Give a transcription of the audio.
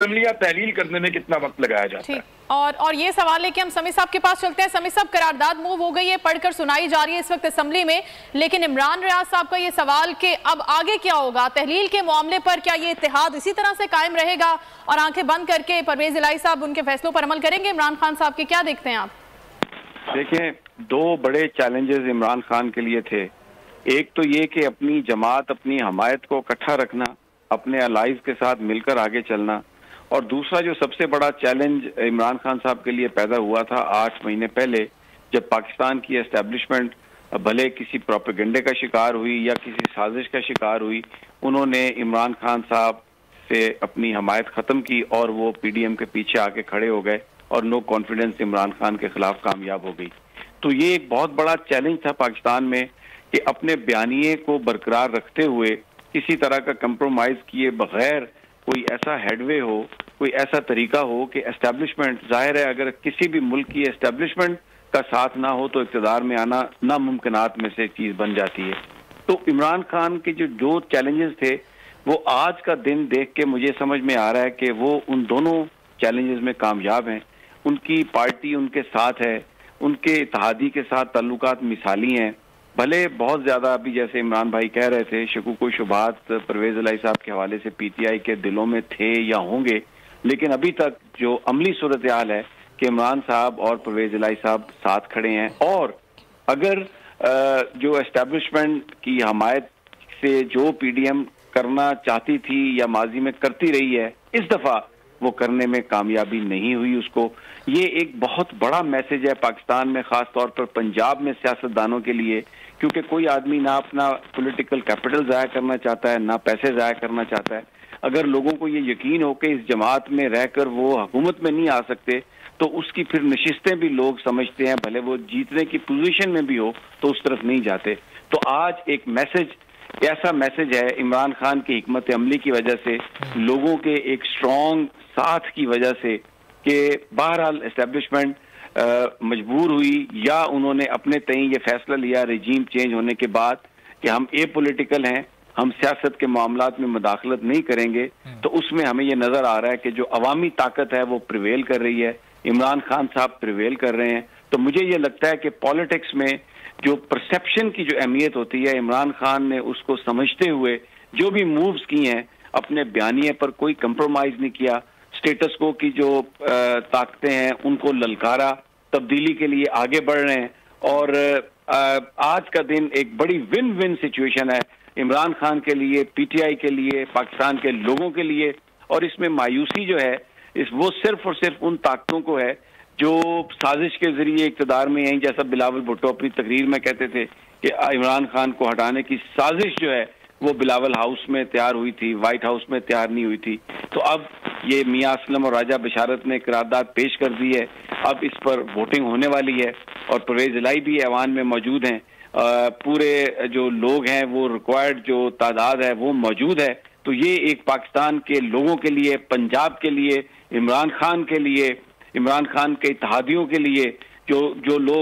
या तहलील करने में कितना वक्त लगाया जाता है। और ये सवाल है कि हम समी साहब के पास चलते हैं। समी साहब, करारदाद मूव हो गई है, पढ़कर सुनाई जा रही है इस वक्त असेंबली में, लेकिन इमरान रियाज साहब का ये सवाल कि अब आगे क्या होगा, तहलील के मामले पर क्या ये इत्तेहाद इसी तरह से कायम रहेगा और आंखें बंद करके परवेज इलाही साहब उनके फैसलों पर अमल करेंगे? इमरान खान साहब के क्या देखते हैं आप? देखें, दो बड़े चैलेंजेस इमरान खान के लिए थे। एक तो ये कि अपनी जमात, अपनी हमायत को इकट्ठा रखना, अपने अलाइज के साथ मिलकर आगे चलना, और दूसरा जो सबसे बड़ा चैलेंज इमरान खान साहब के लिए पैदा हुआ था 8 महीने पहले, जब पाकिस्तान की एस्टेब्लिशमेंट भले किसी प्रोपेगेंडे का शिकार हुई या किसी साजिश का शिकार हुई, उन्होंने इमरान खान साहब से अपनी हमायत ख़त्म की और वो पीडीएम के पीछे आके खड़े हो गए और नो कॉन्फिडेंस इमरान खान के खिलाफ कामयाब हो गई। तो ये एक बहुत बड़ा चैलेंज था पाकिस्तान में कि अपने बयानिए को बरकरार रखते हुए किसी तरह का कंप्रोमाइज किए बगैर कोई ऐसा हेडवे हो, कोई ऐसा तरीका हो कि एस्टेब्लिशमेंट, जाहिर है अगर किसी भी मुल्क की एस्टेब्लिशमेंट का साथ ना हो तो इक़्तिदार में आना नामुमकिनात में से चीज़ बन जाती है। तो इमरान खान के जो चैलेंजेस थे, वो आज का दिन देख के मुझे समझ में आ रहा है कि वो उन दोनों चैलेंजेस में कामयाब हैं। उनकी पार्टी उनके साथ है, उनके इत्तेहादी के साथ ताल्लुकात मिसाली हैं। भले बहुत ज्यादा अभी जैसे इमरान भाई कह रहे थे शकूक व शुबहात परवेज इलाही साहब के हवाले से पीटीआई के दिलों में थे या होंगे, लेकिन अभी तक जो अमली सूरत हाल है कि इमरान साहब और परवेज इलाही साहब साथ खड़े हैं। और अगर जो एस्टेब्लिशमेंट की हमायत से जो पीडीएम करना चाहती थी या माजी में करती रही है, इस दफा वो करने में कामयाबी नहीं हुई उसको। ये एक बहुत बड़ा मैसेज है पाकिस्तान में, खास तौर पर पंजाब में सियासतदानों के लिए, क्योंकि कोई आदमी ना अपना पॉलिटिकल कैपिटल ज़ाया करना चाहता है, ना पैसे ज़ाया करना चाहता है। अगर लोगों को ये यकीन हो कि इस जमात में रहकर वो हुकूमत में नहीं आ सकते, तो उसकी फिर नशिस्तें भी लोग समझते हैं, भले वो जीतने की पोजीशन में भी हो तो उस तरफ नहीं जाते। तो आज एक मैसेज, ऐसा मैसेज है इमरान खान की हिकमत अमली की वजह से, लोगों के एक स्ट्रॉन्ग साथ की वजह से, कि बहरहाल एस्टेब्लिशमेंट मजबूर हुई या उन्होंने अपने तय ये फैसला लिया रजीम चेंज होने के बाद कि हम ए पॉलिटिकल हैं, हम सियासत के मामलात में मुदाखलत नहीं करेंगे। तो उसमें हमें ये नजर आ रहा है कि जो अवामी ताकत है वो प्रिवेल कर रही है, इमरान खान साहब प्रिवेल कर रहे हैं। तो मुझे ये लगता है कि पॉलिटिक्स में जो परसेप्शन की जो अहमियत होती है, इमरान खान ने उसको समझते हुए जो भी मूव्स किए हैं, अपने बयानिए पर कोई कंप्रोमाइज नहीं किया, स्टेटस को की जो ताकतें हैं उनको ललकारा, तब्दीली के लिए आगे बढ़ रहे हैं। और आज का दिन एक बड़ी विन विन सिचुएशन है इमरान खान के लिए, पीटीआई के लिए, पाकिस्तान के लोगों के लिए। और इसमें मायूसी जो है वो सिर्फ और सिर्फ उन ताकतों को है जो साजिश के जरिए इक़्तिदार में हैं। जैसा बिलावल भुट्टो अपनी तकरीर में कहते थे कि इमरान खान को हटाने की साजिश जो है वो बिलावल हाउस में तैयार हुई थी, व्हाइट हाउस में तैयार नहीं हुई थी। तो अब ये मियां असलम और राजा बशारत ने करारदाद पेश कर दी है, अब इस पर वोटिंग होने वाली है और परवेज इलाही भी ऐवान में मौजूद हैं। पूरे जो लोग हैं वो रिक्वायर्ड जो तादाद है वो मौजूद है। तो ये एक पाकिस्तान के लोगों के लिए, पंजाब के लिए, इमरान खान के लिए, इमरान खान के इत्तेहादियों के लिए, जो लोग